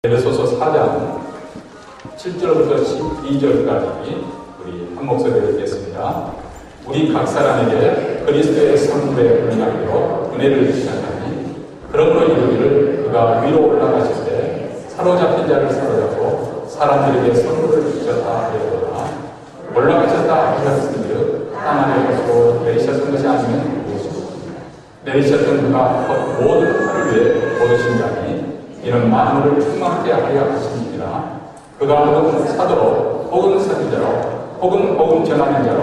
에베소서 4장 7절부터 12절까지 우리 한 목소리로 읽겠습니다. 우리 각 사람에게 그리스도의 성부의 분량으로 은혜를 주시나니 그러므로 이르기를 그가 위로 올라가실 때 사로잡힌 자를 사로잡고 사람들에게 선물을 주셨다 하려거나 올라가셨다 하셨은즉 땅 아래에서 내리셨던 것이 아니면 무엇이고 내리셨던 그가 모든 하를 위해 얻으신 자니 이는 만물을 충만케 하려 하십니다. 그가 혹은 사도로 혹은 선지자로 혹은 복음 전하는 자로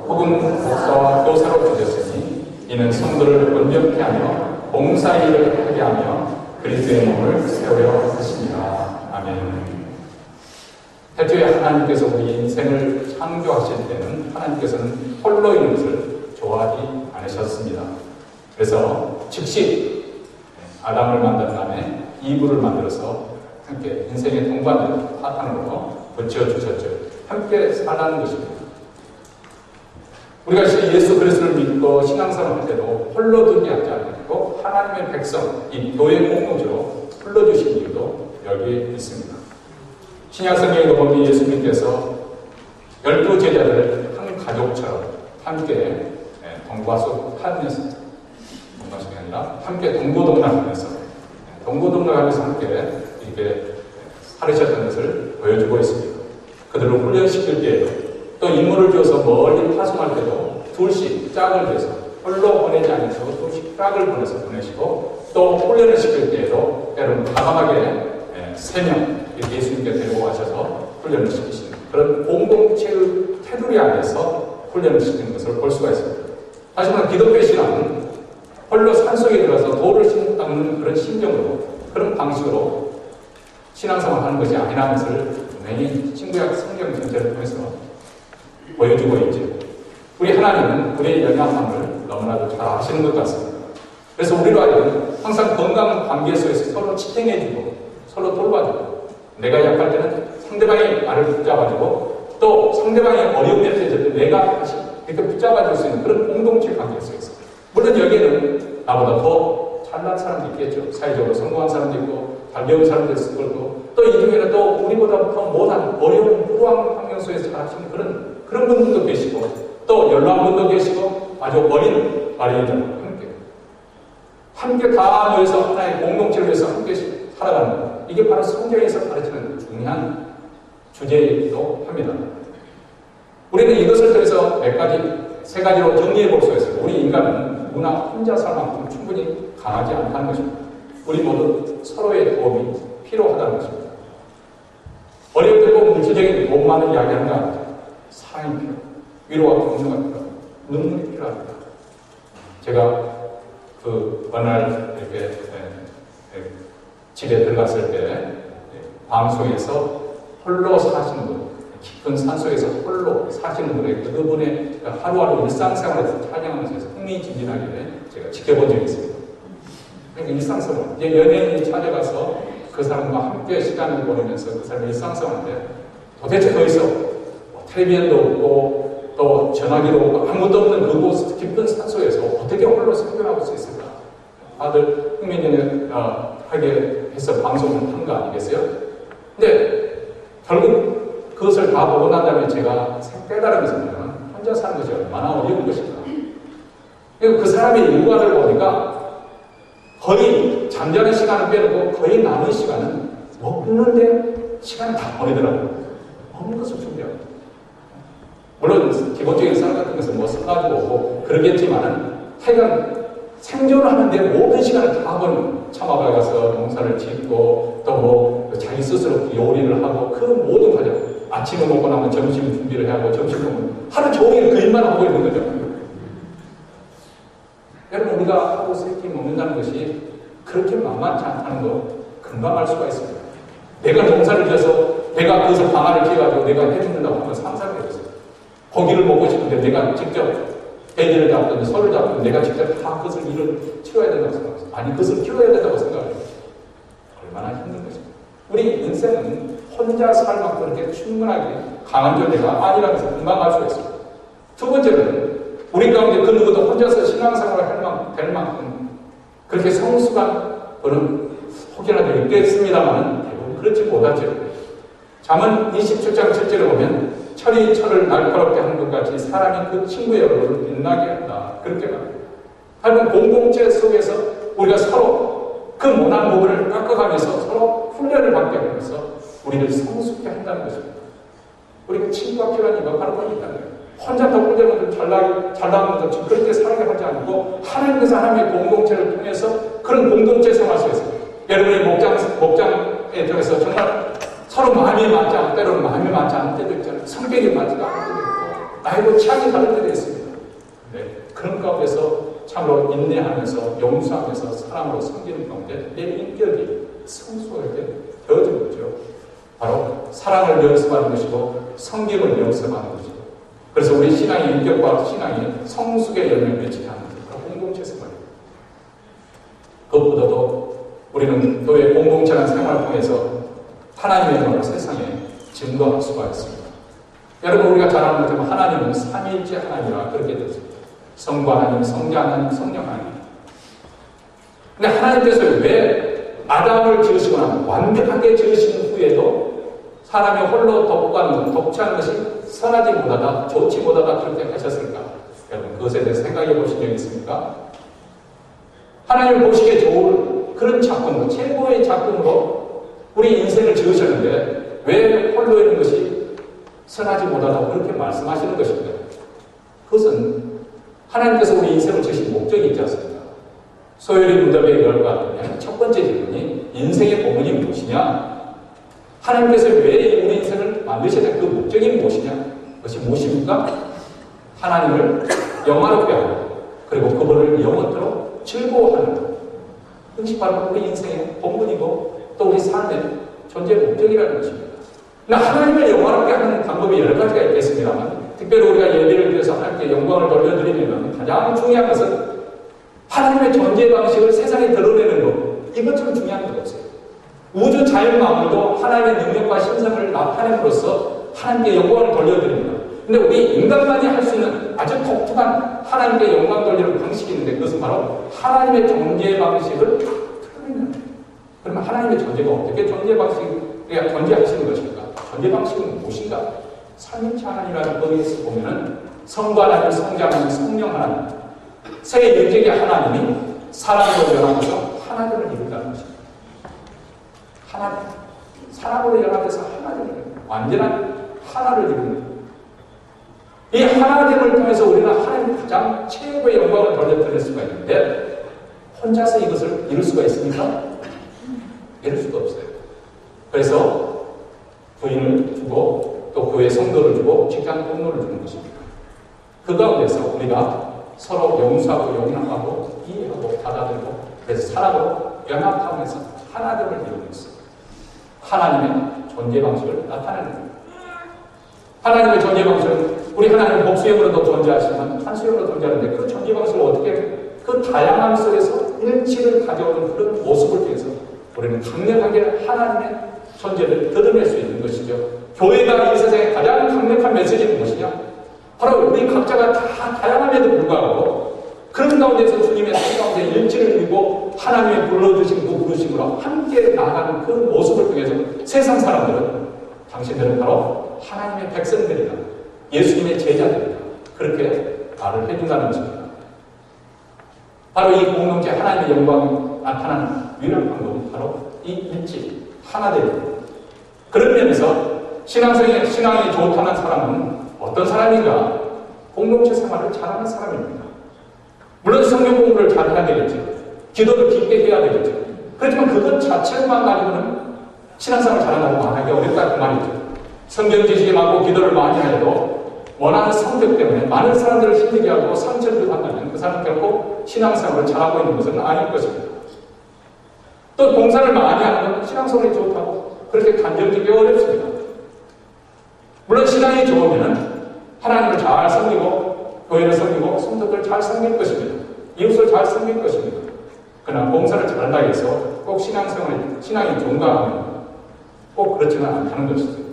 혹은 목사와 교사로 주셨으니 이는 성도를 온전케 하며 봉사 일을 하게 하며 그리스도의 몸을 세우려 하십니다. 아멘. 태초에 하나님께서 우리 인생을 창조하실 때는 하나님께서는 홀로 있는 것을 좋아하지 않으셨습니다. 그래서 즉시 아담을 만든 다음에 이브를 만들어서 함께 인생의 동반자 파탄으로 붙여주셨죠. 함께 살라는 것입니다. 우리가 예수 그리스도를 믿고 신앙생활 할 때도 홀로 두지 않고 하나님의 백성, 이 교회 공동체로 불러주신 이유도 여기에 있습니다. 신약성경에 보면 예수님께서 12 제자들을 한 가족처럼 함께 동거하면서 동거하시는 게 아니라 함께 동고동락하면서 동고동락하면서 함께 이렇게 살으셨던 것을 보여주고 있습니다. 그들을 훈련시킬 때에도 또 임무를 줘서 멀리 파송할 때도 둘씩 짝을 내서 홀로 보내지 않으시고 둘씩 짝을 보내서 보내시고 또 훈련을 시킬 때에도 여러분 과감하게 3명 이렇게 예수님께 데리고 가셔서 훈련을 시키시는 그런 공동체의 테두리 안에서 훈련을 시키는 것을 볼 수가 있습니다. 다시 말해 기독교 신앙은 홀로 산속에 들어가서 돌을 닦는 그런 심정으로 그런 방식으로 신앙생활 하는 것이 아니라는 것을 분명히 신구약 성경 전체를 통해서 보여주고 있죠. 우리 하나님은 우리의 영향함을 너무나도 잘 아시는 것 같습니다. 그래서 우리로 하여금 항상 건강한 관계 속에서 서로 지탱해주고 서로 돌봐주고 내가 약할 때는 상대방의 말을 붙잡아주고 또 상대방이 어려움에 처했을 때 내가 다시 이렇게 붙잡아줄 수 있는 그런 공동체 관계 속에서 물론 여기에는 나보다 더 잘난 사람도 있겠죠. 사회적으로 성공한 사람도 있고 잘 배운 사람도 있을 거고 또 이 중에는 또 우리보다 더 못한 어려운 불우한 환경 속에서 잘하시는 그런 분들도 계시고 또 연로한 분도 계시고 아주 어린 어린이들 함께 다 모여서 하나의 공동체를 위해서 함께 살아가는 것. 이게 바로 성경에서 가르치는 중요한 주제이기도 합니다. 우리는 이것을 통해서 세 가지로 정리해 볼 수가 있어요. 우리 인간은 누구나 혼자 살 만큼 충분히 강하지 않다는 것입니다. 우리 모두 서로의 도움이 필요하다는 것입니다. 어려울 때 꼭 물질적인 도움만을 이야기하는 거 아니죠. 사랑이 필요합니다. 위로와 격려가 필요합니다. 눈물이 필요합니다. 제가 어느 날 이렇게 집에 들어갔을 때 방송에서 홀로 사시는 분, 깊은 산속에서 홀로 사시는 분의 그분의 하루하루 일상생활에서 촬영하면서 흥미진진하게 제가 지켜본 적이 있습니다. 그러니까 일상생활, 이제 연예인이 찾아가서 그 사람과 함께 시간을 보내면서 그 사람의 일상생활인데 도대체 거기서 텔레비전도 없고 또 전화기도 없고 아무것도 없는 그곳 깊은 산속에서 어떻게 홀로 생존하고 수 있을까? 다들 흥미진진하게 하게 해서 방송을 한 거 아니겠어요? 근데 결국 그것을 다 보고 난 다음에 제가 깨달은 것은 혼자 사는 것이 얼마나 어려운 것인가. 그 사람의 일과를 보니까 거의 잠자는 시간을 빼놓고 거의 남은 시간은 먹는데 시간을 다 보내더라고요. 먹는 것을 준비하고. 물론 기본적인 쌀 같은 것은 뭐 사가지고 오고 그러겠지만은 하여간 생존을 하는데 모든 시간을 다 보내는 참화가 가서 농사를 짓고 또 뭐 자기 스스로 요리를 하고 그 모든 과정 아침을 먹고 나면 점심 준비를 하고 점심 먹으면 하루 종일 그 일만 하고 있는 거죠. 여러분 우리가 하루 세 끼 먹는다는 것이 그렇게 만만치 않다는 거 금방 알 수가 있습니다. 내가 농사를 지어서 내가 그것을 방아를 키워가지고 내가 해준다고 하면 상상이 되겠어요. 고기를 먹고 싶은데 내가 직접 돼지를 잡든 소를 잡든 내가 직접 다 그것을 일을 치워야 된다고 생각해요. 아니 그것을 키워야 된다고 생각해요. 얼마나 힘든 것입니다. 우리 인생은 혼자 살 만큼 그렇게 충분하게 강한 존재가 아니라는 것을 금방 알 수가 있습니다. 두 번째는 우리 가운데 그 누구도 혼자서 신앙생활을 될 만큼 그렇게 성숙한 그런 혹여라도 있겠습니다만 대부분 그렇지 못하죠. 잠언 27장 7절에 보면 철이 철을 날카롭게 하는 것 같이 사람이 그 친구의 얼굴을 빛나게 한다. 그렇게 말합니다. 하여튼 공동체 속에서 우리가 서로 그 모난 부분을 깎아가면서 서로 훈련을 받게 하면서 우리를 성숙케 한다는 것입니다. 우리가 친구가 필요한 이유가 바로 그런 있다는 거예요. 혼자 덕분자분들 잘나가는 것처럼 그렇게 살게 하지 않고 하나님께서 하나님의 공동체를 통해서 그런 공동체 생활 속에서 여러분이 목장에 들어서 정말 서로 마음이 맞지 않고 때로는 마음이 맞지 않을 때도 있잖아요. 성격이 맞지가 않을 때도 있고 나이도 취향이 다를 때도 있습니다. 네, 그런 가운데서 참으로 인내하면서 용서하면서 사랑으로 섬기는 가운데 내 인격이 성숙하게 되어진 거죠. 바로 사랑을 연습하는 것이고 성김을 연습하는 것이고 그래서 우리 신앙의 인격과 신앙이 성숙의 열매를 맺히게 하는 바로 공동체 생활입니다. 그것보다도 우리는 교회 공동체라는 생활을 통해서 하나님의 영광을 세상에 증거할 수가 있습니다. 여러분 우리가 잘 아는 것처럼 하나님은 삼위일체 하나님이라 그렇게 되었습니다. 성부 하나님, 성자 하나님, 성령 하나님. 근데 하나님께서 왜 아담을 지으시거나 완벽하게 지으신 후에도 사람이 홀로 독취하는 것이 선하지 못하다, 좋지 못하다 그렇게 하셨을까? 여러분 그것에 대해서 생각해 보신 적 있습니까? 하나님 보시기에 좋은 그런 작품, 최고의 작품으로 우리 인생을 지으셨는데 왜 홀로 있는 것이 선하지 못하다고 그렇게 말씀하시는 것입니다. 그것은 하나님께서 우리 인생을 지으신 목적이 있지 않습니까? 소요리 문답의 열과 첫 번째 질문이 인생의 본문이 무엇이냐? 하나님께서 왜 우리 인생을 만드셨냐? 그 목적이 무엇이냐? 그것이 무엇입니까? 하나님을 영화롭게 하고 그리고 그분을 영원토록 즐거워하는 것. 그것이 바로 우리 인생의 본문이고 또 우리 삶의 존재 목적이라는 것입니다. 그러나 하나님을 영화롭게 하는 방법이 여러 가지가 있겠습니다만 특별히 우리가 예배를 드려서 하나님께 영광을 돌려드리면 가장 중요한 것은 하나님의 존재 방식을 세상에 드러내는 것. 이것처럼 중요한 것 없어요. 우주 자연만으로도 하나님의 능력과 신성을 나타냄으로써 하나님께 영광을 돌려드립니다. 근데 우리 인간만이 할 수 있는 아주 독특한 하나님께 영광 돌리는 방식이 있는데 그것은 바로 하나님의 존재 방식을 드러내는 거예요. 그러면 하나님의 존재가 어떻게 존재 방식이 존재하시는 것인가? 존재 방식은 무엇인가? 삼위일체 하나님이라는 거기에서 보면은 성부 하나님, 성자 하나님, 성령 하나님 세 인격의 하나님이 사람으로 연합해서 하나됨을 이룬다는 것입니다. 하나됨. 사람으로 연합해서 하나됨을 완전한 하나를 이루는 이 하나됨을 통해서 우리는 하나님 가장 최고의 영광을 돌려드릴 수가 있는데 혼자서 이것을 이룰 수가 있습니까? 이룰 수가 없어요. 그래서 부인을 주고 또 교회 성도를 주고 직장 동료를 주는 것입니다. 그 가운데서 우리가 서로 용서하고 용납하고 이해하고 받아들이고 그래서 사랑으로 연합하면서 하나됨을 이루는 것입니다. 하나님의 존재 방식을 나타내는 겁니다. 하나님의 존재 방식은 우리 하나님은 복수형으로도 존재하시지만 한수형으로 존재하는데 그 존재 방식을 어떻게 그 다양함 속에서 일치를 가져오는 그런 모습을 통해서 우리는 강력하게 하나님의 존재를 드러낼 수 있는 것이죠. 교회가 이 세상에 가장 강력한 메시지는 무엇이냐? 바로 우리 각자가 다 다양함에도 불구하고 그런 가운데서 주님의 삶 가운데 일치를 이루고 하나님의 불러주신 그 부르심으로 함께 나아가는 그 모습을 통해서 세상 사람들은 당신들은 바로 하나님의 백성들이다. 예수님의 제자들이다. 그렇게 말을 해준다는 것입니다. 바로 이 공동체 하나님의 영광이 나타나는 유일한 방법이 바로 이 일치, 하나됨입니다. 그런 면에서 신앙이 좋다는 사람은 어떤 사람인가? 공동체 생활을 잘하는 사람입니다. 물론 성경 공부를 잘 해야 되겠죠. 기도를 깊게 해야 되겠죠. 그렇지만 그것 자체만 가지고는 신앙생활을 잘한다고 말하기 어렵다 그 말이죠. 성경 지식이 많고 기도를 많이 해도 원하는 성격 때문에 많은 사람들을 힘들게 하고 상처를 받는다면 그 사람은 결코 신앙생활을 잘하고 있는 것은 아닐 것입니다. 또 봉사를 많이 하는 건 신앙생활이 좋다고 그렇게 간접적이 어렵습니다. 물론 신앙이 좋으면 하나님을 잘 섬기고 교회를 섬기고 성도들 잘 섬길 것입니다. 이웃을 잘 섬길 것입니다. 그러나 봉사를 잘한다 해서 꼭 신앙이 좋은가 하면 꼭 그렇지는 않다는 것이죠.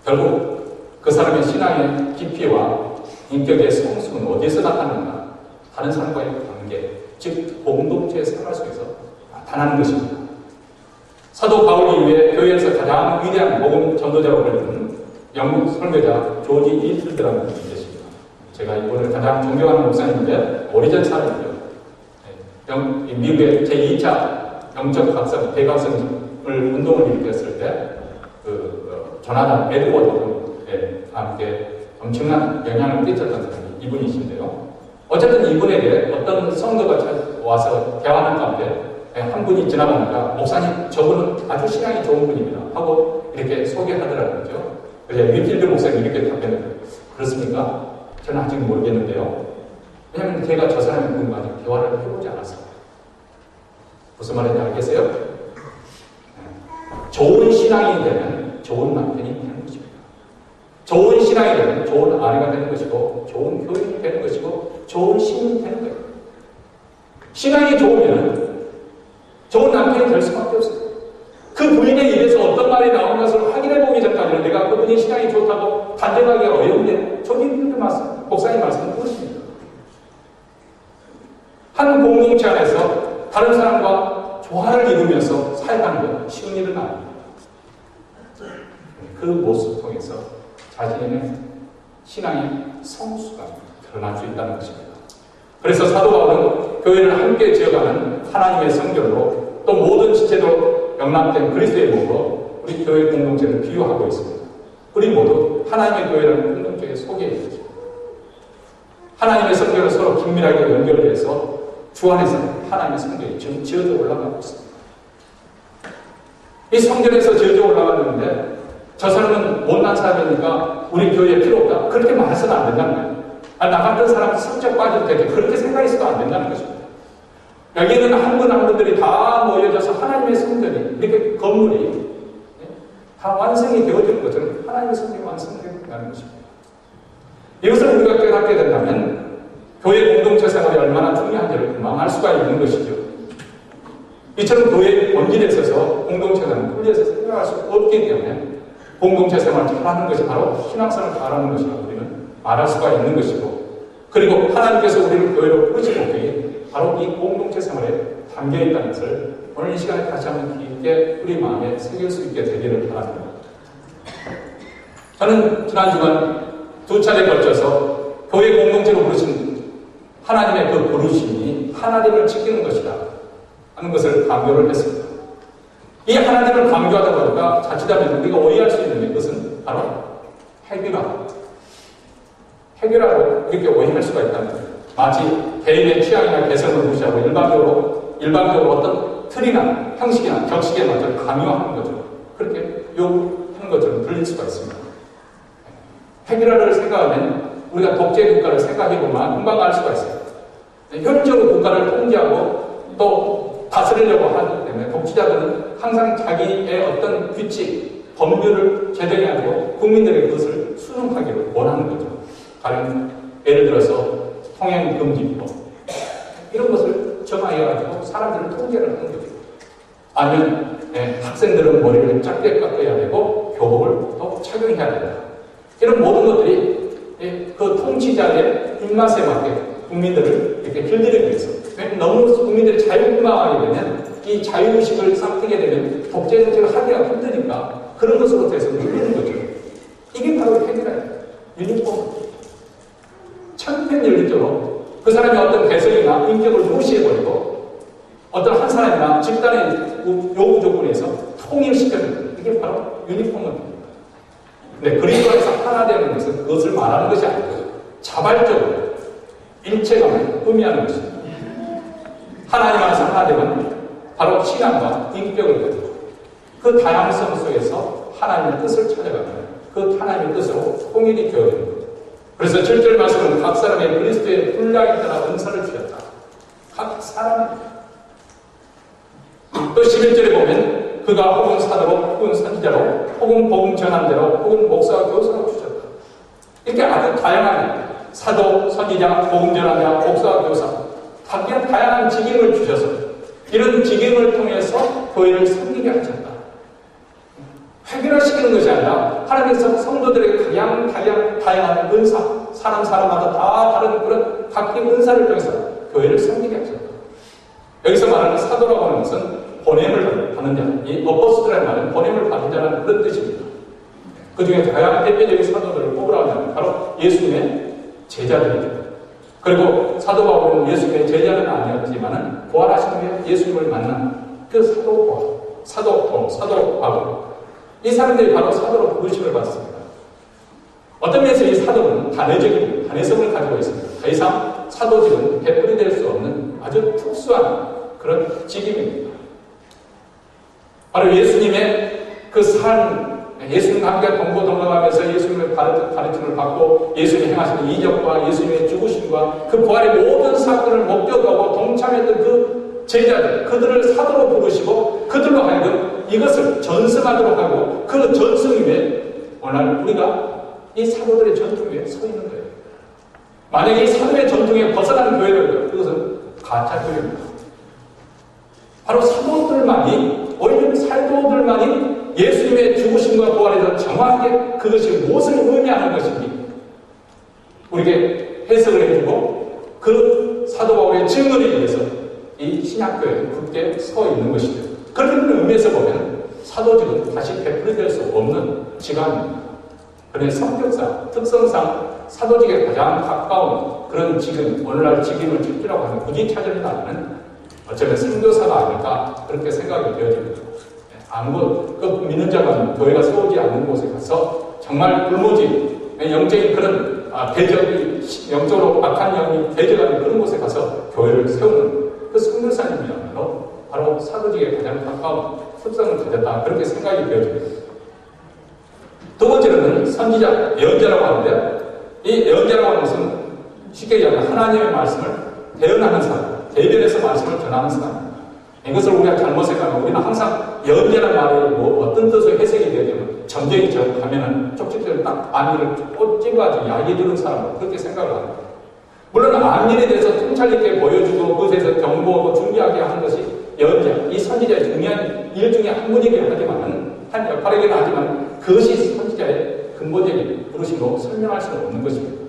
결국 그 사람의 신앙의 깊이와 인격의 성숙은 어디서 나타나는가? 다른 사람과의 관계, 즉 공동체의 생활 속에서 나타나는 것입니다. 사도 바울 이후에 교회에서 가장 위대한 복음 전도자로 불리는 영국 설교자 조지 이틀드라는 분이 계십니다. 제가 이분을 가장 존경하는 목사님인데 오래전 사람이죠. 미국의 제2차 영적 각성, 대각성을 운동을 일으켰을 때 조나단 에드워드에 함께 엄청난 영향을 끼쳤던 사람이 이분이신데요. 어쨌든 이분에게 어떤 성도가 와서 대화하는 가운데 한 분이 지나가니까 목사님 저분은 아주 신앙이 좋은 분입니다 하고 이렇게 소개하더라는 거죠. 그래서 위필드 목사님이 이렇게 답변해요. 그렇습니까? 저는 아직 모르겠는데요. 왜냐하면 제가 저 사람의 분과 아직 대화를 해보지 않았어요. 무슨 말인지 알겠어요? 좋은 신앙이 되면 좋은 남편이 되는 것입니다. 좋은 신앙이 되면 좋은 아내가 되는 것이고 좋은 교인이 되는 것이고 좋은 시민이 되는 거예요. 신앙이 좋으면 좋은 남편이 될 수밖에 없어요. 그 부인의 입에서 어떤 말이 나온 것을 확인해보기 전까지는 내가 그분이 신앙이 좋다고 단정하기 어려운데 저기 있는데 목사님 말씀은 무엇입니까? 한 공동체 안에서 다른 사람과 조화를 이루면서 살아가는 건 쉬운 일은 아닙니다. 그 모습 통해서 자신의 신앙의 성수가 드러날 수 있다는 것입니다. 그래서 사도 바울은 교회를 함께 지어가는 하나님의 성전으로 또 모든 지체도 영납된 그리스도의 몸으로 우리 교회 공동체를 비유하고 있습니다. 우리 모두 하나님의 교회라는 공동체의 속에 있습니다. 하나님의 성전을 서로 긴밀하게 연결해서 주 안에서 하나님의 성전이 지금 지어져 올라가고 있습니다. 이 성전에서 지어져 올라가는데 저 사람은 못난 사람이니까 우리 교회에 필요 없다. 그렇게 말해서는 안 된다는 거예요. 나 같은 사람 성적 빠질 때 그렇게 생각해서도 안 된다는 것입니다. 여기는 한 분 한 분들이 다 모여져서 하나님의 성전이 이렇게 건물이 다 완성이 되어지는 것처럼 하나님의 성전이 완성되어가는 것입니다. 이것을 우리가 깨닫게 된다면 교회 공동체 생활이 얼마나 중요한지를 금방 알 수가 있는 것이죠. 이처럼 교회의 본질에 있어서 공동체 생활은 분리해서 생각할 수 없기 때문에 공동체 생활을 잘하는 것이 바로 신앙생활을 잘하는 것이라고 우리는 말할 수가 있는 것이고, 그리고 하나님께서 우리를 교회로 부르신 목적이 바로 이 공동체 생활에 담겨 있다는 것을 오늘 이 시간에 다시 한번 깊게 우리 마음에 새길 수 있게 되기를 바랍니다. 저는 지난 주간 2차례에 걸쳐서 교회 공동체로 부르신 하나님의 그 부르심이 하나님을 지키는 것이다 하는 것을 강조를 했습니다. 이 하나님을 강조하다 보니까 자칫하면 우리가 오해할 수 있는 것은 바로 해결하고 이렇게 오해할 수가 있다는 거예요. 마치 개인의 취향이나 개성을 무시하고 일방적으로 어떤 틀이나 형식이나 격식에 맞춰 강요하는 거죠. 그렇게 요구하는 것처럼 들릴 수가 있습니다. 해결을 생각하면 우리가 독재 국가를 생각해보면 금방 알 수가 있어요. 현실적으로 국가를 통제하고 또 다스리려고 하기 때문에 독재자들은 항상 자기의 어떤 규칙, 법률을 제정해가지고 국민들의 그것을 수용하기를 원하는 거죠. 다른 예를 들어서 통행금지법 이런 것을 정하여가지고 사람들을 통제를 하는 거죠. 아니면 학생들은 머리를 짧게 깎아야 되고 교복을 또 착용해야 된다. 이런 모든 것들이 그 통치자의 입맛에 맞게 국민들을 이렇게 길들이기 위해서, 너무 국민들이 자유분방하게 되면 이 자유의식을 싹트게 되면 독재 정책을 하기가 힘드니까 그런 것으로 돼서 밀리는 거죠. 이게 바로 해결이에요. 윤리법. 천편일률적으로 그 사람의 어떤 개성이나 인격을 무시해버리고 어떤 한 사람이나 집단의 요구 조건에서 통일시켜주는 거예요. 이게 바로 유니폼입니다. 근데 그리스도 안에서 하나 되는 것은 그것을 말하는 것이 아니고 자발적으로 일체감을 의미하는 것입니다. 하나님 안에서 하나 되면 바로 신앙과 인격을 가지고 그 다양성 속에서 하나님의 뜻을 찾아가는 그 하나님의 뜻으로 통일이 되어지는 거예요. 그래서 7절 말씀은 각 사람의 그리스도의 분량에 따라 은사를 주셨다. 각 사람. 또 11절에 보면 그가 혹은 사도로 혹은 선지자로 혹은 복음 전환대로 혹은 목사와 교사로 주셨다. 이렇게 아주 다양한 사도, 선지자, 복음 전환자, 목사와 교사 각각 다양한 직임을 주셔서 이런 직임을 통해서 교회를 섬기게 하셨다. 해결시키는 것이 아니라 하나님께서 성도들에게 가장 다양한 은사, 사람마다 다 다른 그런 각기 은사를 통해서 교회를 섬기게 하셨다. 여기서 말하는 사도라고 하는 것은 보냄을 받는 자, 이 어포스트라는 말은 보냄을 받는 자라는 그런 뜻입니다. 그 중에 가장 대표적인 사도들을 꼽으라고 하면 바로 예수님의 제자들이죠. 그리고 사도 바울은 예수님의 제자는 아니었지만은 부활하신 후에 예수님을 만난 그 사도 바울. 이 사람들이 바로 사도로 부르심을 받습니다. 어떤 면에서 이 사도는 단회적인 단회성을 가지고 있습니다. 더 이상 사도직은 베풀이 될 수 없는 아주 특수한 그런 직임입니다. 바로 예수님의 그 삶, 예수님과 함께 동고동락하면서 예수님의 가르침을 받고 예수님이 행하시는 이적과 예수님의 죽으심과 그 부활의 모든 사건을 목격하고 동참했던 그 제자들, 그들을 사도로 부르시고 그들로 하여금 이것을 전승하도록 하고 그 전승 위에 오늘 우리가 이 사도들의 전통 위에 서 있는 거예요. 만약에 이 사도의 전통에 벗어나는 교회를 그것은 가짜 교회입니다. 바로 사도들만이, 오히려 사도들만이 예수님의 죽으심과 부활에서 정확하게 그것이 무엇을 의미하는 것인지 우리에게 해석을 해주고 그 사도 바울의 증언에 의해서 이 신약교회는 굳게 서 있는 것이죠. 그런 의미에서 보면 사도직은 다시 베풀이 될 수 없는 직함입니다. 그런데 성격상, 특성상 사도직에 가장 가까운 그런 직임, 오늘날 직임을 찾으라고 하면 굳이 찾으려 하면 어쩌면 선교사가 아닐까 그렇게 생각이 되어집니다. 그 믿는 자가 교회가 세우지 않는 곳에 가서 정말 불모지, 영적인 그런 대적이, 영적으로 악한 영이 대적하는 그런 곳에 가서 교회를 세우는 그 선교사님이야말로 바로 사도직에 가장 가까운 특성을 가졌다 그렇게 생각이 되어집니다. 두 번째로는 선지자, 예언자라고 하는데 이 예언자라고 하는 것은 쉽게 얘기하면 하나님의 말씀을 대언하는 사람, 대변해서 말씀을 전하는 사람입니다. 이것을 우리가 잘못 생각하면 우리는 항상 예언자라는 말이 뭐 어떤 뜻으로 해석이 되면 점쟁이 가면은 쪽집게를 딱 안위를 찝어가지고 이야기 들은 사람을 그렇게 생각을 합니다. 물론 안일에 대해서 통찰 있게 보여주고 그것에 대해서 경고하고 준비하게 하는 것이 예언자, 이 선지자의 중요한 일 중에 한 분이긴 하지만 한 역할이긴 하지만 그것이 선지자의 근본적인 부르심으로 설명할 수는 없는 것입니다.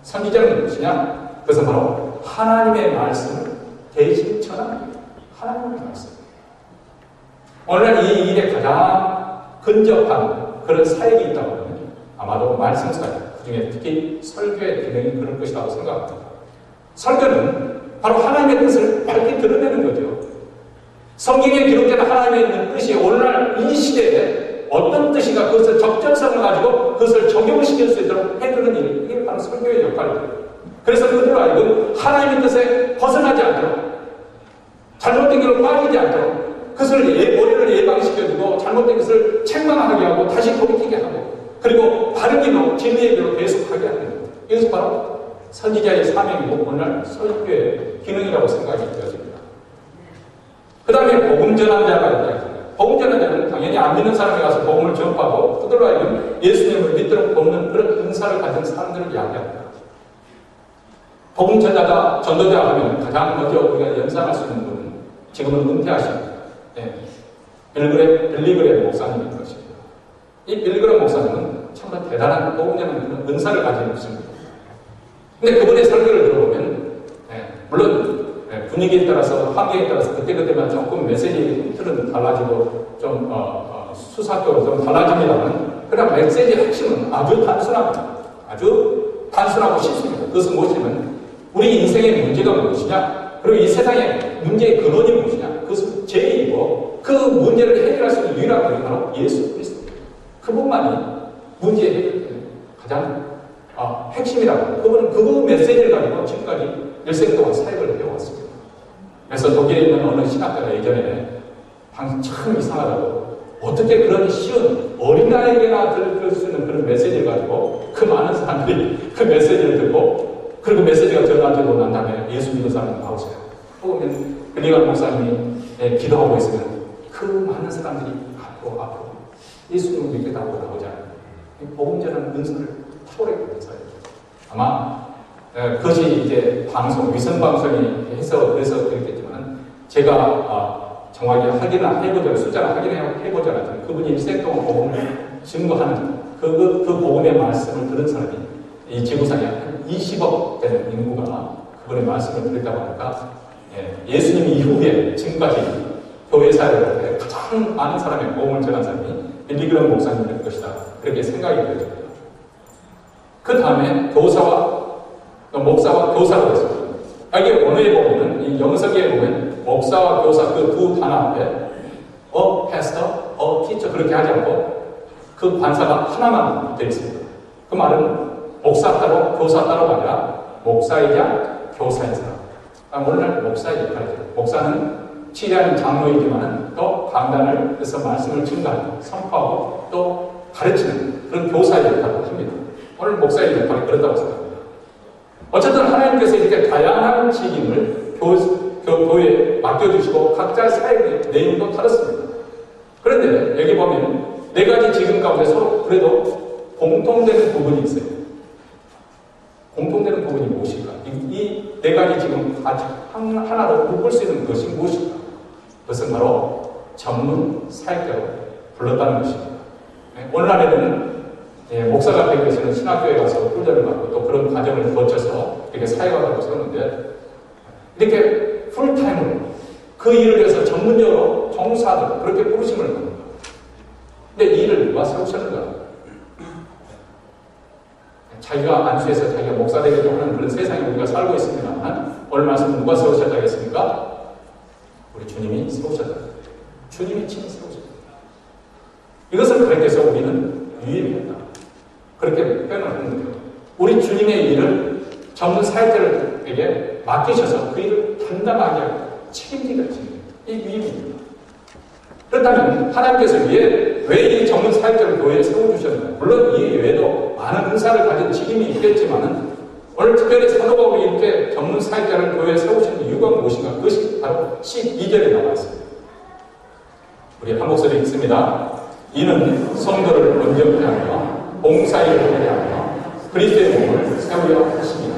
선지자는 무엇이냐? 그것은 바로 하나님의 말씀을 대신 전합니다. 하나님의 말씀. 오늘날 이 일에 가장 근접한 그런 사역이 있다고 하면 아마도 말씀 사역, 그중에 특히 설교의 기능이 그럴 것이라고 생각합니다. 설교는 바로 하나님의 뜻을 밝히 드러내는 거죠. 성경에 기록된 하나님의 뜻이 오늘날 이 시대에 어떤 뜻인가 그것을 적절성을 가지고 그것을 적용시킬 수 있도록 해주는 일, 이게 바로 설교의 역할입니다. 그래서 그들로 하여금 하나님의 뜻에 벗어나지 않도록 잘못된 길로 빠지지 않도록 그것을 머리를 예방시켜주고 잘못된 것을 책망하게 하고 다시 돌이키게 하고 그리고 바른 길로 진리의 길로 계속하게 하는 겁니다. 이것이 바로 선지자의 사명이고 오늘날 설교의 기능이라고 생각이 되어집니다. 그 다음에 복음 전환자가 있다. 복음 전환자는 당연히 안 믿는 사람이 가서 복음을 전파하고 그들로 하여금 예수님을 믿도록 돕는 그런 은사를 가진 사람들을 이야기합니다. 복음 전자가 전도자 하면 가장 먼저 우리가 연상할 수 있는 분은 지금은 은퇴하십니다. 빌리그레 목사님인 것입니다. 이 빌리그레 목사님은 정말 대단한 복음 전하는 그런 은사를 가진 분입니다. 근데 그분의 설교를 들어보면 물론 분위기에 따라서 환경에 따라서 그때그때만 조금 메시지 틀은 달라지고 좀 수사적으로 좀 달라집니다만 그러나 메시지의 핵심은 아주 단순합니다. 아주 단순하고 쉽습니다. 그것은 무엇이냐면 우리 인생의 문제가 무엇이냐 그리고 이 세상의 문제의 근원이 무엇이냐 그것은 죄이고 그 문제를 해결할 수 있는 유일한 분이 바로 예수 그리스도입니다. 그분만이 문제의 해결되는 가장 핵심이라고 그분은 그 메시지를 가지고 지금까지 일생 동안 사역을 해왔습니다. 그래서 독일에 있는 어느 신학자가 예전에 참 이상하다고 어떻게 그런 쉬운 어린아이에게나 들을 수 있는 그런 메시지를 가지고 그 많은 사람들이 그 메시지를 듣고 그리고 메시지가 전화되고 난 다음에 예수 믿는 사람이 나오세요. 또 보면 빌리그레 목사님이 기도하고 있으면 그 많은 사람들이 앞으로 예수님을 믿겠다고 나오잖아요. 복음 전하는 은사를 탁월하게 은사예요. 아마 그것이 이제 위성 방송이 해서 그래서 그랬겠지만 제가 정확히 확인을 해보자 숫자를 해보자 그분이 일생 동안 복음을 증거하는 그 복음의 말씀을 들은 사람이 이 지구상에 한 20억 되는 인구가 그분의 말씀을 들었다고 하니까 예수님 이후에 지금까지 교회 사역에 가장 많은 사람의 복음을 전한 사람이 빌리그램 목사님일 것이다. 그렇게 생각이 되어집니다. 그 다음에 목사와 교사가 됐습니다. 여기 원어에 보면, 이 영성에 보면 목사와 교사 그 두 단어 앞에 pastor, teacher 그렇게 하지 않고 그 관사가 하나만 되어 있습니다. 그 말은 목사 따로 교사 따로가 아니라 목사이자 교사인 사람. 오늘날 목사의 역할이죠. 목사는 치리하는 장로이지만 또 강단을 해서 말씀을 증가하고 선포하고 또 가르치는 그런 교사의 역할을 합니다. 오늘 목사의 역할이 그렇다고 생각합니다. 어쨌든 하나님께서 이렇게 다양한 직임을 교회에 맡겨주시고 각자 사역의 내용도 다르습니다. 그런데 여기 보면 네 가지 직임 가운데 서로 그래도 공통되는 부분이 있어요. 공통되는 부분이 무엇일까? 이 네 가지 직임 하나로 묶을 수 있는 것이 무엇일까? 그것은 바로 전문 사역자로 불렀다는 것입니다. 오늘날에는 목사가 되기 위해서는 신학교에 가서 훈련을 받고 또 그런 과정을 거쳐서 이렇게 사역하고 세우는데 이렇게 풀타임으로 그 일을 위해서 전문적으로 종사하도록 그렇게 부르심을 받는 겁니다. 근데 이 일을 누가 세우셨는가? 자기가 안수해서 자기가 목사 되겠다고 하는 그런 세상에 우리가 살고 있습니다만 오늘 말씀 누가 세우셨다겠습니까? 우리 주님이 세우셨다. 주님이 친히 세우셨다. 이것을 가리켜서 우리는 유임했다. 그렇게 표현을 하는 거예요. 우리 주님의 일을 전문 사역자에게 맡기셔서 그 일을 담당하게 하고 책임지게 하시는 이 유임입니다. 그렇다면 하나님께서 왜 이 전문 사역자를 교회에 세워주셨나요? 물론 이 외에도 많은 은사를 가진 직임이 있겠지만 오늘 특별히 사도 바울이 이렇게 전문 사역자를 교회에 세우신 이유가 무엇인가? 그것이 바로 12절에 나와 있습니다. 우리 한 목소리 읽습니다. 이는 성도를 온전케 하며 봉사일을 하게 하며 그리스도의 몸을 세우려 하십니다.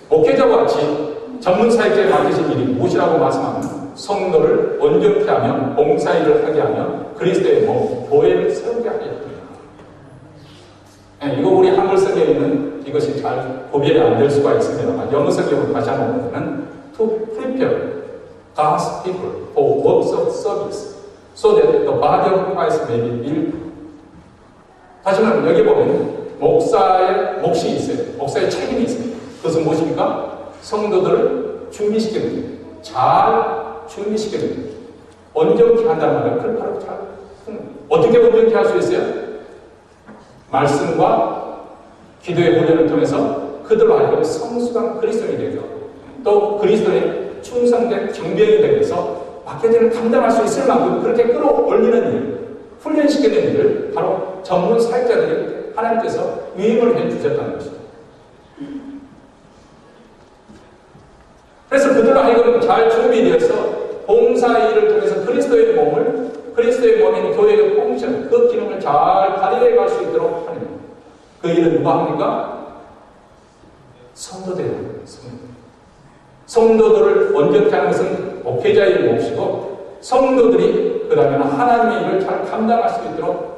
목회자와 같이 전문 사역자에 맡기신 일이 무엇이라고 말씀하면 성도를 온전케 하며 봉사일을 하게 하며 그리스도의 몸, 교회를 세우게 하게 합니다. 이거 우리 한글 성경에는 이것이 잘 구별이 안 될 수가 있습니다만 영어 성경으로 다시 한번 보면 to prepare God's people for works of service so that the body of Christ may be built. 다시 말하면 여기 보면 목사의 몫이 있어요. 목사의 책임이 있습니다. 그것은 무엇입니까? 성도들을 준비시키는 거예요. 잘 준비시키는 거예요. 온전케 한다는 말은 그걸 바로 잘 어떻게 온전케 할 수 있어요? 말씀과 기도의 훈련을 통해서 그들로 하여금 성숙한 그리스도인이 되고 또 그리스도의 충성된 정병이 되면서 맡겨진 감당할 수 있을 만큼 그렇게 끌어올리는 일, 훈련시키는 일을 바로 전문 사역자들이 하나님께서 위임을 해주셨다는 것입니다. 그래서 그들로 하여금 잘 준비되어서 봉사의 일을 통해서 그리스도의 몸인 교회의 펑션, 그 기능을 잘 발휘해 갈 수 있도록 하는 그 일은 누가 합니까? 성도들이 합니다. 성도들을 온전케 하는 것은 목회자의 몫이고 성도들이 그 다음에는 하나님의 일을 잘 감당할 수 있도록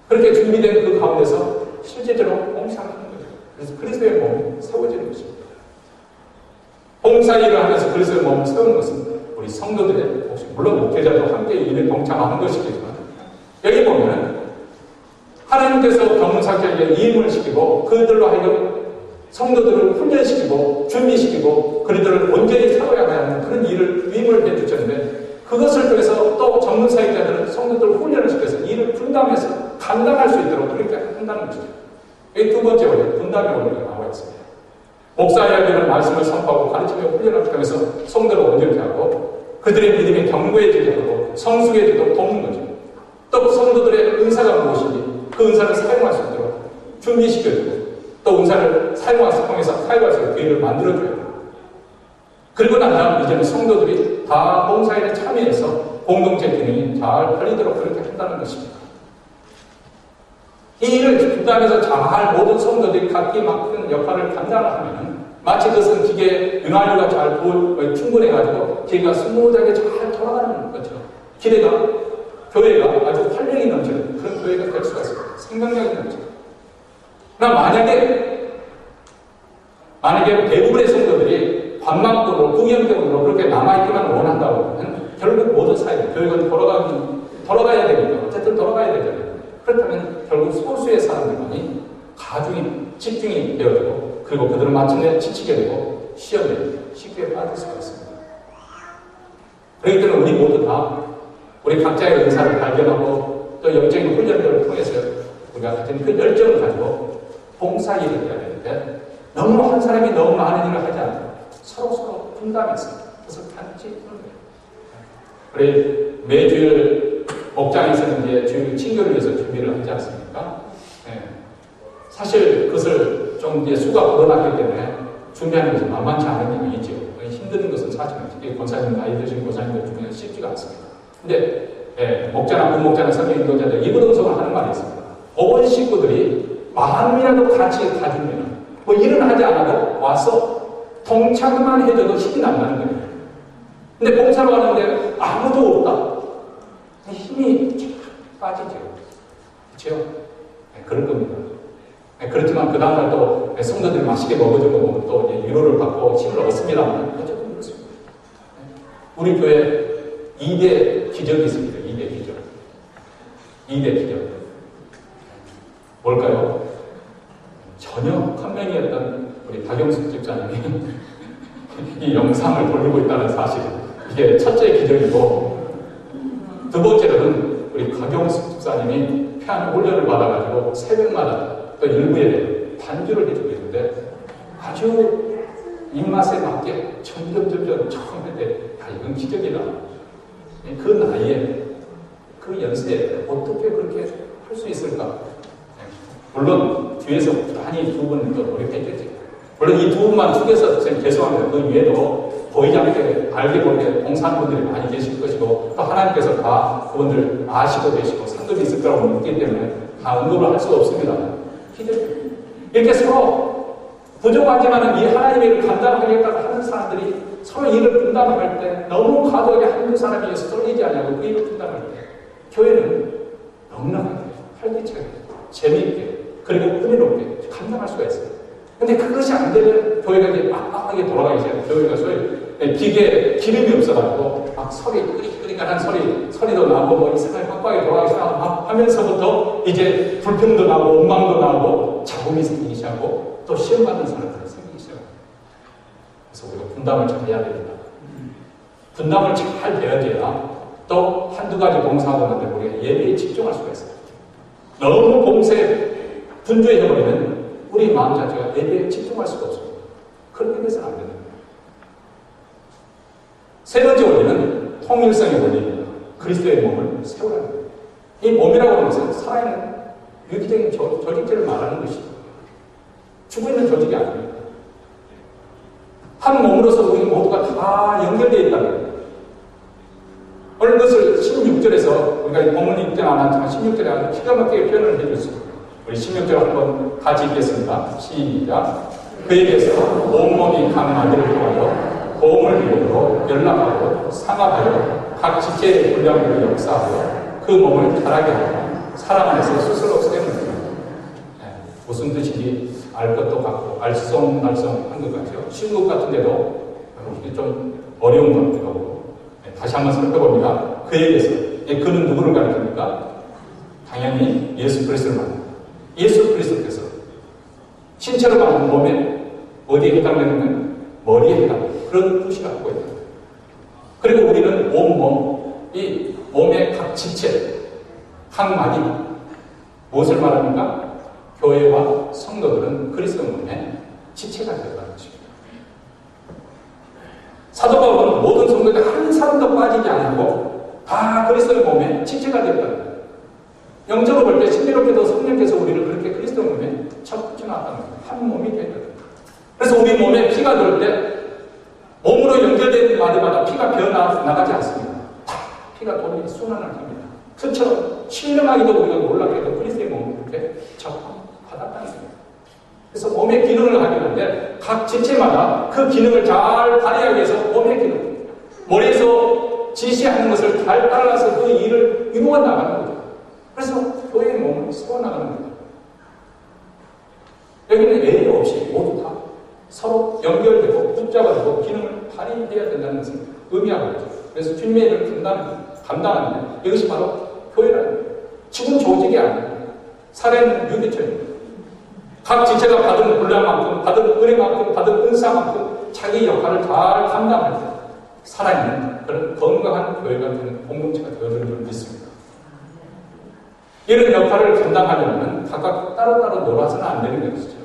그렇게 준비된 그 가운데서 실제적으로 봉사하는 거죠. 그래서 그리스도의 몸이 세워지는 것입니다. 봉사 일을 하면서 그리스도의 몸을 세우는 것은 우리 성도들의 몫이 물론 목회자도 함께 일에 동참하는 것이겠지만 여기 보면 하나님께서 전문사역자에게 이임을 시키고 그들로 하여금 성도들을 훈련시키고 준비시키고 그들을 온전히 세워야 하는 그런 일을 위임을 해주셨는데 그것을 통해서 또 전문사역자들은 성도들을 훈련을 시켜서 일을 분담해서 감당할 수 있도록 그렇게 한다는 것이죠. 이 두 번째 원리, 분담의 원리가 나와 있습니다. 목사야들은 말씀을 선포하고 가르치며 훈련을 통해서 성도를 온전케 하고 그들의 믿음이 견고해지게 하고 성숙해지도록 돕는 거죠. 또 성도들의 은사가 무엇인지 그 은사를 사용할 수 있도록 준비시켜주고 또 은사를 통해서 사용할 수 있는 기회를 만들어줘야 돼요. 그리고 난 다음 이제는 성도들이 다 봉사일에 참여해서 공동체 기능이 잘 팔리도록 그렇게 한다는 것입니다. 이 일을 분담해서 잘 모든 성도들이 각기 맡은 역할을 감당하면 마치 그것은 기계의 윤활유가 잘 충분해가지고 기계가 스무드하게 잘 돌아가는 것처럼 교회가 아주 활력이 넘치는 그런 교회가 될 수가 있습니다. 생명력이 넘치는. 그러나 만약에 대부분의 성도들이 관망적으로 구경적으로 그렇게 남아있기만 원한다고 하면 결국 모든 사회, 교육은 돌아가야 되니까, 어쨌든 돌아가야 되잖아요. 그렇다면 결국 소수의 사람들만이 가중이, 집중이 되어지고, 그리고 그들은 마침내 지치게 되고, 시험에 쉽게 빠질 수가 있습니다. 그렇기 때문에 우리 모두 다 우리 각자의 은사를 발견하고 또 영적인 훈련들을 통해서 우리가 가진 그 열정을 가지고 봉사 일을 해야 되는데 너무 한 사람이 너무 많은 일을 하지 않고 서로 분담해서 그것을 같이 하는 거예요. 우리 매주일 목장에서는 이제 주일 친교를 위해서 준비를 하지 않습니까? 네. 사실 그것을 좀 이제 수가 불어났기 때문에 준비하는 것이 만만치 않은 일이죠. 힘든 것은 사실은 특히 권사님 나이 드신 권사님들 중에는 쉽지가 않습니다. 근데 목자나 부목자나 성경 인도자들 이부동성을 하는 말이 있습니다. 온 식구들이 마음이라도 같이 가지면 뭐 일은 하지 않아도 와서 동참만 해줘도 힘이 난다는 거예요. 근데 봉사로 하는데 아무도 없다. 힘이 빠지죠. 그렇죠? 그럴 겁니다. 그렇지만 그 다음날 또 성도들이 맛있게 먹어주고 또 위로를 받고 힘을 얻습니다만 어쨌든 그렇습니다. 우리 교회 2대 기적이 있습니다. 2대 기적. 2대 기적. 뭘까요? 전혀 컴맹이었던 우리 박영숙 집사님이 이 영상을 돌리고 있다는 사실. 이게 첫째 기적이고 두 번째로는 우리 박영숙 집사님이 피아노 훈련을 받아가지고 새벽마다 또 일부에 반주를 해주고 있는데 아주 입맛에 맞게 점점 처음 할 때 이건 기적이다. 그 나이에 그 연세에 어떻게 그렇게 할 수 있을까? 물론 뒤에서 많이 두 분 또 노력해주지. 물론 이 두 분만 축에서 죄송합니다. 그 외에도 보이지 않게 알게 모르게 봉사하는 분들이 많이 계실 것이고 또 하나님께서 다 그분들 아시고 계시고 상급이 있을 거라고 믿기 때문에 다 언급을 할 수가 없습니다. 이렇게 서로 부족하지만 이 하나님의 일을 감당하겠다고 하는 사람들이 서로 일을 분담할 때 너무 과도하게 한두 사람이 위해서 쏠리지 않냐고 그 일을 분담할 때 교회는 넉넉하게 활기차게 재미있게 그리고 은혜롭게 감당할 수가 있어요. 근데 그것이 안 되면 교회가 이제 빡빡하게 돌아가기 시작해요. 교회가 소위 기계에 기름이 없어가지고 막 소리 끓이끓이한 소리도 나고 뭐 이상하게 빡빡하게 돌아가기 시작하면서부터 이제 불평도 나고 원망도 나고 자금이 생기기 시작하고 또 시험 받는 사람들이 생기기 시작해요. 그래서 우리가 분담을 잘 해야 됩니다. 분담을 잘 배워줘야 또 한두 가지 봉사하고 있는데 우리가 예배에 집중할 수가 있어요. 너무 봉사에 분주해버리면 우리 마음 자체가 예배에 집중할 수가 없습니다. 그렇게 돼서는 안 됩니다. 세 번째 원리는 통일성의 원리입니다. 그리스도의 몸을 세우라는 거예요. 이 몸이라고 하는 것은 살아있는 유기적인 조직체를 말하는 것이죠. 죽어있는 조직이 아닙니다. 한 몸으로서 우리 모두가 다 연결되어 있다는 거예요. 오늘 그것을 16절에서 우리가 본문 읽지 않았지만 16절에 아주 기가 막히게 표현을 해줬습니다. 우리 16절 한번 같이 읽겠습니다. 시작. 그에게서 온몸이 각 마디를 통하여 보험을 이루고 연락하고 상합하여 각 지체의 분량으로 역사하여 그 몸을 자라게 하여 사람 안에서 스스로 세우는 거예요. 무슨 뜻인지 알 것도 같고 알쏭달쏭한 것 같아요. 쉬운 것 같은데도 좀 어려운 것 같기도 하고 다시 한번 살펴봅니다. 그에게서 그는 누구를 가리킵니까? 당연히 예수 그리스도를 말합니다. 예수 그리스도께서 신체로 만든 몸에 어디에 해당되는 머리에 해당되는 그런 뜻이 갖고 있다. 그리고 우리는 온몸, 이 몸의 각 지체, 각 마디 무엇을 말합니까? 교회와 성도들은 그리스도 몸의 지체가 되었다는 것입니다. 사도 바울은 모든 성도들이 한 사람도 빠지지 않고 다 그리스도의 몸에 지체가 되었다는 거예요. 영적으로 볼 때 신비롭게도 성령께서 우리를 그렇게 그리스도 몸에 쳐 붙여놨다는 거예요. 한 몸이 되었다는 거예요. 그래서 우리 몸에 피가 돌 때 몸으로 연결되는 마디마다 피가 비어나가지 않습니다. 피가 돌이 순환을 합니다. 그처럼 신령하기도 우리가 놀랍게도 그리스도의 몸을 그렇게 접받았다는 거예요. 그래서 몸의 기능을 하게 하는데 각 지체마다 그 기능을 잘 발휘하기 위해서 몸의 기능, 머리에서 지시하는 것을 잘 따라서 그 일을 이루어 나가는 거죠. 그래서 교회의 몸을 세워나가는 겁니다. 여기는 예외 없이 모두 다 서로 연결되고 붙잡아주고 기능을 발휘해야 된다는 것을 의미하고 있죠. 그래서 주님의 일을 감당하는데 이것이 바로 교회라는 거예요. 지금 조직이 아니에요. 사례는 유기체입니다. 각 지체가 받은 분량만큼, 받은 은혜만큼, 받은 은사만큼 자기 역할을 잘 감당할 때 살아있는 그런 건강한 교회가 되는 공동체가 되어지는 줄 믿습니다. 이런 역할을 감당하려면 각각 따로따로 놀아서는 안 되는 것이죠.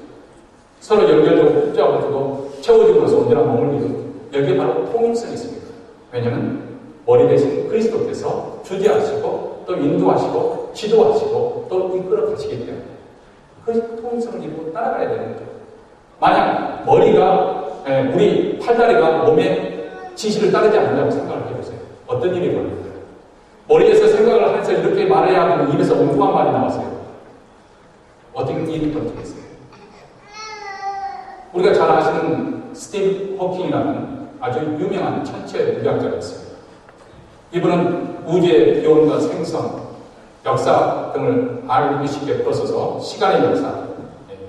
서로 연결되고 복잡하고 채워지면서 언제나 머물리고 여기에 바로 통일성이 있습니다. 왜냐하면 머리 대신 그리스도께서 주재하시고 또 인도하시고 지도하시고 또 이끌어 가시기 때문에 그 통일성을 이루고 따라가야 되는 거죠. 만약 머리가 우리 팔다리가 몸의 지시를 따르지 않는다고 생각을 해보세요. 어떤 일이 벌어질까요? 머리에서 생각을 해서 이렇게 말해야 하면 입에서 엉뚱한 말이 나왔어요. 어떤 일이 벌어지겠어요? 우리가 잘 아시는 스티븐 호킹이라는 아주 유명한 천체 물리학자가 있습니다. 이분은 우주의 기원과 생성, 역사 등을 알기 쉽게 풀어서 시간의 역사,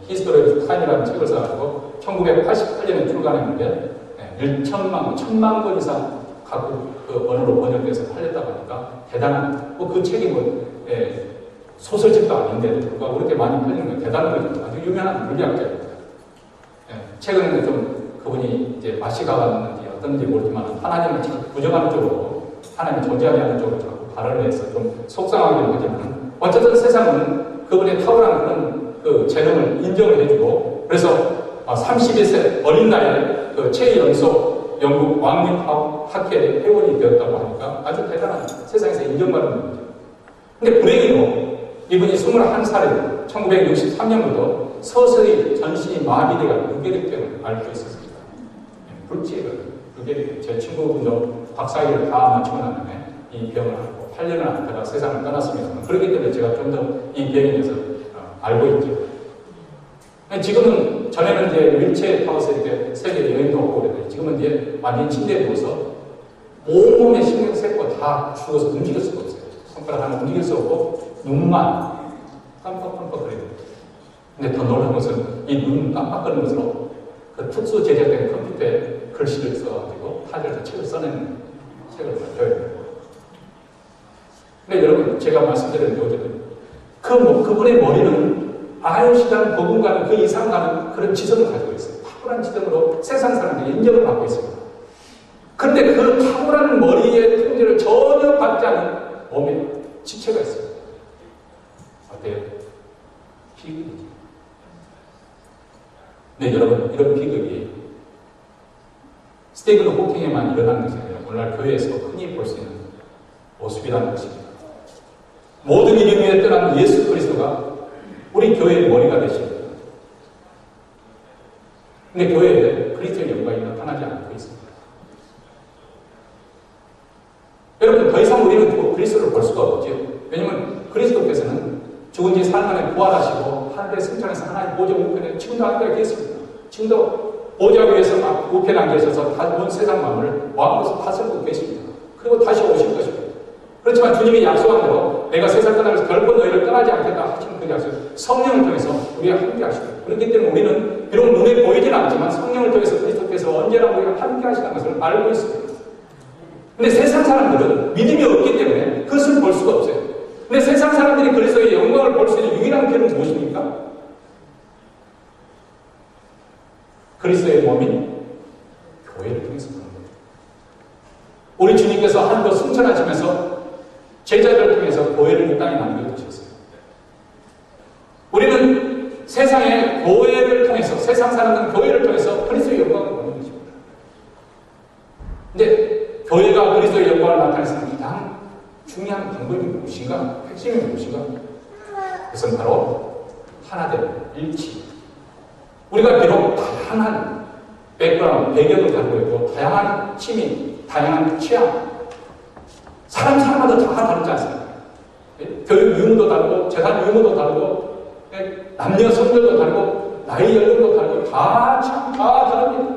히스토리 오브 타임이라는 책을 써가지고 1988년에 출간했는데 1000만 권 이상 각국 그 언어로 번역돼서 팔렸다고 하니까 대단한, 그 책이 소설집도 아닌데도 불구하고 그렇게 많이 팔리는 건 대단한 거죠. 아주 유명한 물리학자입니다. 최근에는 좀 그분이 이제 맛이 가봤는지 어떤지 모르지만 하나님을 자꾸 부정하는 쪽으로, 하나님이 존재하지 않는 쪽으로 자꾸 발언을 해서 좀 속상하기는 하지만 어쨌든 세상은 그분의 탁월한 그런 그 재능을 인정을 해주고, 그래서 31세 어린 나이에 그 최연소 영국 왕립학회의 회원이 되었다고 하니까 아주 대단한, 세상에서 인정받는 분이죠. 근데 불행히도 이분이 21살에 1963년부터 서서히 전신이 마비돼가 유계력병을 앓고 있었습니다. 불치를 유계력, 제 친구분도 박사학위를 다 마치고 난 다음에 이 병을 앓고 8년을 앓다가 세상을 떠났습니다. 그렇기 때문에 제가 좀 더 이 병에 대해서 알고 있죠. 지금은, 전에는 이제 윌체어 타워에서 이렇게 세계 여행도 오고 그랬는데 지금은 이제 완전히 침대에 누워서 온몸에 신경 쓰고 다 죽어서 움직일 수가 없어요. 손가락 하나 움직일 수 없고 눈만 깜빡깜빡거리고. 근데 더 놀라운 것은 이 눈 깜빡거리는 것으로 그 특수 제작된 컴퓨터에 글씨를 써가지고 타자에서 책을 써내는 책을 만들어야 돼요. 근데 여러분, 제가 말씀드린 어제는 그분의 머리는 아유시라는 법문과는 그 이상 가는 그런 지성을 가지고 있어요. 탁월한 지성으로 세상 사람들이 인정을 받고 있습니다. 그런데 그 탁월한 머리의 통제를 전혀 받지 않은 몸에 지체가 있습니다. 어때요? 비극이죠. 네, 여러분, 이런 비극이 스티븐 호킹에만 일어나는 것이 아니라 오늘날 교회에서 흔히 볼 수 있는 모습이라는 것입니다. 모든 이름 위에 떠난 예수 그리스도가 우리 교회의 머리가 되십니다. 근데 교회에 그리스도의 영광이 나타나지 않고 있습니다. 여러분, 더 이상 우리는 그리스도를 볼 수가 없죠. 왜냐하면 그리스도께서는 죽은 지 4일 만에 부활하시고 하늘의 승천에서 하나님 보좌 우편에 지금도 앉아 계십니다. 지금도 보좌 위에서 막 우편에 앉아 계셔서 온 세상 만물을 왕으로서 다스리고 계십니다. 그리고 다시 오실 것입니다. 그렇지만 주님이 약속한 대로 내가 세상 떠나면서 결코 너희를 떠나지 않겠다 하시는 그 약속, 성령을 통해서 우리가 함께 하시고, 그렇기 때문에 우리는 비록 눈에 보이지는 않지만 성령을 통해서 그리스도께서 언제나 우리가 함께 하시는 것을 알고 있습니다. 근데 세상 사람들은 믿음이 없기 때문에 그것을 볼 수가 없어요. 근데 세상 사람들이 그리스도의 영광을 볼 수 있는 유일한 길은 무엇입니까? 그리스도의 몸인 교회를 통해서 보는 거예요. 우리 주님께서 한껏 승천하시면서 제자들을 통해서 교회를 이 땅에 남겨두셨어요. 우리는 세상의 교회를 통해서, 세상 사람들은 교회를 통해서 그리스도의 영광을 보는 것입니다. 근데 교회가 그리스도의 영광을 나타내는 가장 중요한 방법이 무엇인가? 핵심이 무엇인가? 그것은 바로 하나됨, 일치. 우리가 비록 다양한 백그라운드, 배경을 가지고 있고 다양한 취미, 다양한 취향, 사람마다 다 다르지 않습니까? 교육 유무도 다르고, 재산 유무도 다르고, 남녀 성별도 다르고, 나이 연령도 다르고, 다 다릅니다.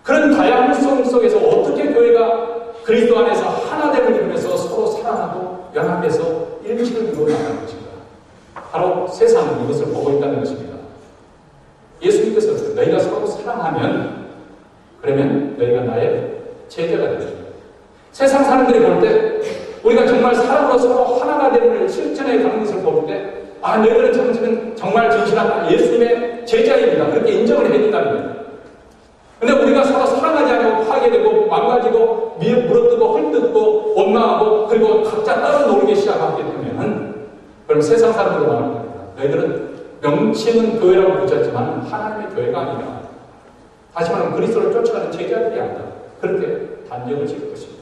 그런 다양성 속에서 어떻게 교회가 그리스도 안에서 하나됨을 이루면서 서로 사랑하고 연합해서 일치를 이루어 나가는 것입니다. 바로 세상은 이것을 보고 있다는 것입니다. 예수님께서 너희가 서로 사랑하면, 그러면 너희가 나의 제자가 되십니다. 세상 사람들이 볼 때 우리가 정말 사람으로 서로 하나가 되는 실천해 가는 것을 볼 때 너희들은 정말 진실한 예수님의 제자입니다. 그렇게 인정을 해준다는 거예요. 근데 우리가 서로 사랑하지 않고 파괴되고 망가지고 물어뜯고 헐뜯고 원망하고 그리고 각자 따로 놀기 시작하게 되면 그럼 세상 사람들로 말하는 겁니다. 너희들은 명칭은 교회라고 붙였지만 하나님의 교회가 아니라 다시 말하면 그리스도를 쫓아가는 제자들이 아니다. 그렇게 단정을 지을 것입니다.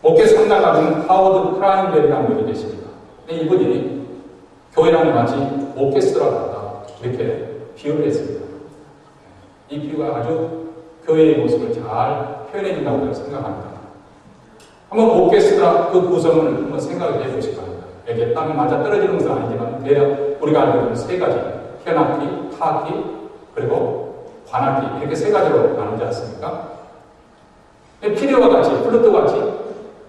목회 상담가는 하워드 크라인벨이라는 분이 계십니다. 이분이 교회랑 마치 오케스트라가 같다. 이렇게 비유를 했습니다. 이 비유가 아주 교회의 모습을 잘 표현해 준다고 생각합니다. 한번 오케스트라 그 구성을 한번 생각을 해보시기 바랍니다. 이게 땅에 맞아 떨어지는 것은 아니지만 대략 우리가 알고 있는 세 가지 현악기, 타악기, 그리고 관악기 이렇게 세 가지로 나누지 않습니까? 피리와 같이 플루트와 같이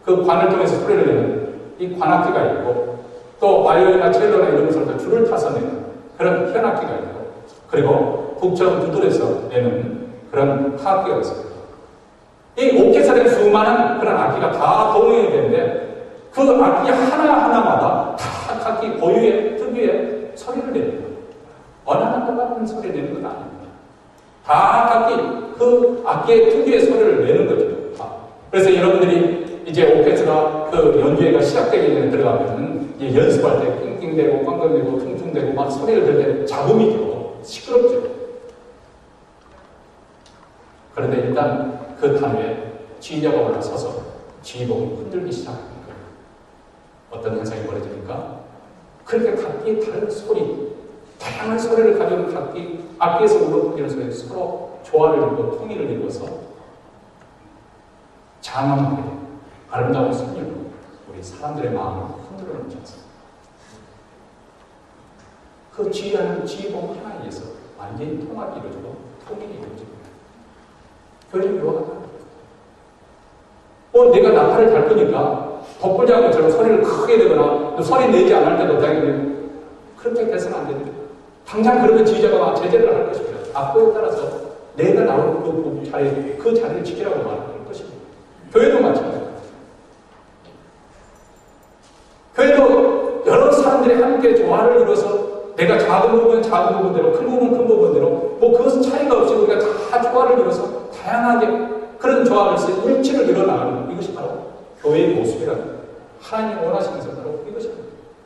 그 관을 통해서 소리를 내는 이 관악기가 있고 또 바이올린이나 첼로나 이런 것을 줄을 타서 내는 그런 현악기가 있고 그리고 북처럼 두드려서 내는 그런 타악기가 있습니다. 이 오케스트라의 수많은 그런 악기가 다 동행이 되는데 그 악기 하나하나마다 다 각기 고유의 특유의 소리를 냅니다. 어느 하나 같은 소리 내는 건 아닙니다. 다 각기 그 악기의 특유의 소리를 내는 거죠. 그래서 여러분들이 이제 오케스트라 그 연주회가 시작되기 전에 들어가면 이제 연습할 때 낑낑대고 꽝꽝대고 퉁퉁대고 막 소리를 들 때 잡음이죠. 시끄럽죠. 그런데 일단 그 단위에 지휘자가 올라서서 지휘봉을 흔들기 시작합니다. 어떤 현상이 벌어집니까? 그렇게 각기 다른 소리, 다양한 소리를 가지고 각기 악기에서 울어버리는 소리에 서로 조화를 이루고 통일을 이루어서 장엄하게 아름다운 선율로 우리 사람들의 마음을 흔들어 놓지 않습니다. 그 지휘하는 지휘봉 하나에 의해서 완전히 통합이 이루어지고 통일이 이루어집니다. 교회는 이와 같다. 내가 나팔을 달 거니까 덕불장인 것처럼 소리를 크게 내거나 소리 내지 않을 때도 당연히 그렇게 돼서는 안 됩니다. 당장 그러면 지휘자가 제재를 할 것입니다. 악보에 따라서 내가 나오는 그 자리를 지키라고 말하는 것입니다. 교회도 마찬가지입니다. 교회도 여러 사람들이 함께 조화를 이루어서 내가 작은 부분은 작은 부분대로 큰 부분은 큰 부분대로 그것은 차이가 없이 우리가 다 조화를 이루어서 다양하게 그런 조화를 해서 일치를 이뤄나가는 이것이 바로 교회의 모습이라는 하나님이 원하시는 것은 바로 이것입니다.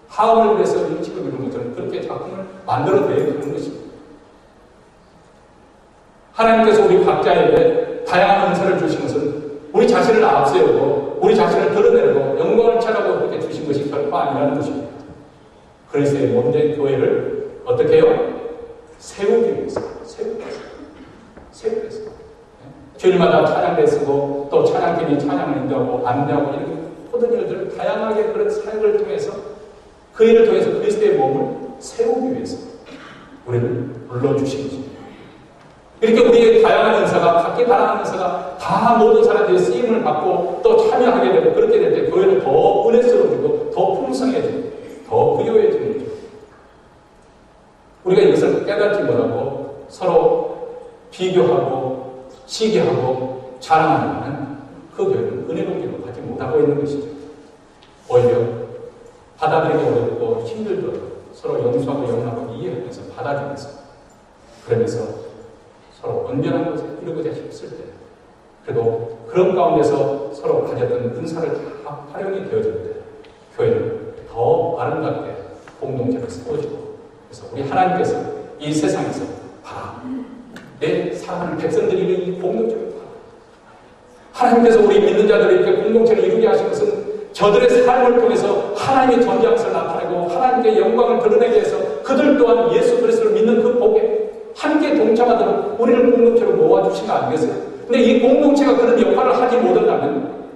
화합을 위해서 일치를 이루는 것처럼 그렇게 작품을 만들어내야 되는 것입니다. 하나님께서 우리 각자에게 다양한 은사를 주신 것은 우리 자신을 앞세우고 우리 자신을 드러내고 영광을 차라고 그렇게 주신 것이 결코 아니라는 것입니다. 그리스도의 몸된 교회를 어떻게 해요? 세우기 위해서 세우기 위해서 주일마다 찬양대 쓰고 또 찬양팀이 찬양을 인도하고 안내하고 이런 모든 일들 다양하게 그런 사역을 통해서 그 일을 통해서 그리스도의 몸을 세우기 위해서 우리를 불러주신 것입니다. 이렇게 우리의 다양한 은사가 각기 다양한 은사가 다 모든 사람들이 쓰임을 받고 또 참여하게 되고 그렇게 될 때 교회는 더 은혜스러워지고 더 풍성해지고 더 부유해지는 거죠. 우리가 이것을 깨닫지 못하고 서로 비교하고 시기하고 자랑하는 그 교회는 은혜롭기로 가지 못하고 있는 것이죠. 오히려 받아들이기 어렵고 힘들더라도 서로 용서하고 용납하고 이해하면서 받아주면서 그러면서 서로 온전한 것에 이루고자 싶을 때 그리고 그런 가운데서 서로 가졌던 은사를 다 활용이 되어질 때 교회는 더 아름답게 공동체를 세워지고 그래서 우리 하나님께서 이 세상에서 내 사랑하는 백성들이 있는 이 공동체를 하나님께서 우리 믿는 자들이 이렇게 공동체를 이루게 하신 것은 저들의 삶을 통해서 하나님의 존재함을 나타내고 하나님께 영광을 드러내기 위해서 그들 또한 예수 그리스도를 믿는 그 복에 함께 동참하도록 우리를 공동체로 모아주신 거 아니겠어요? 근데 이 공동체가 그런 역할을 하지 못한다면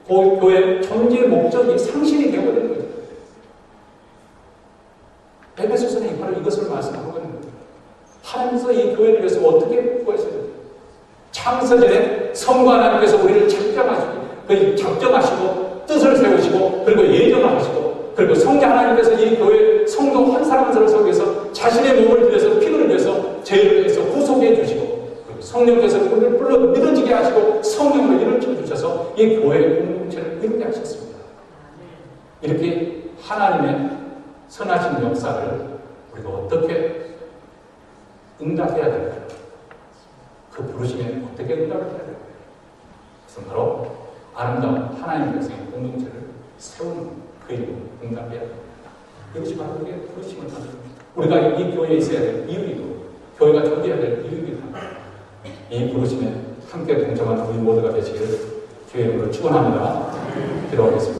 교회의 존재의 목적이 상실이 되어버리는 거죠. 에베소서는 바로 이것을 말씀하고 있는 겁니다. 하나님께서 이 교회를 위해서 어떻게 구하셨는지 창세전에 성부 하나님께서 우리를 작정하시고 뜻을 세우시고 그리고 예정을 하시고 그리고 성자 하나님께서 이 교회 성도 한 사람 한 사람을 위해서 자신의 몸을 들여서 피를 흘려서 죄를 위해서 구속해 주시고, 그리고 성령께서 우리를 불러 믿어지게 하시고 성령으로 일으켜 주셔서 이 교회의 공동체를 이루게 하셨습니다. 이렇게 하나님의 선하신 역사를 우리가 어떻게 응답해야 될까요? 그 부르심에 어떻게 응답을 해야 될까요? 그것은 바로 아름다운 하나님 백성의 공동체를 세우는 그 일로 응답해야 됩니다. 이것이 바로 우리의 부르심을 받는 겁니다. 우리가 이 교회에 있어야 될 이유이고 교회가 존재해야 될 이유이기도 합니다. 이 부르심에 함께 동참하는 우리 모두가 되시기를 주의 이름으로 축원합니다. 기도하겠습니다.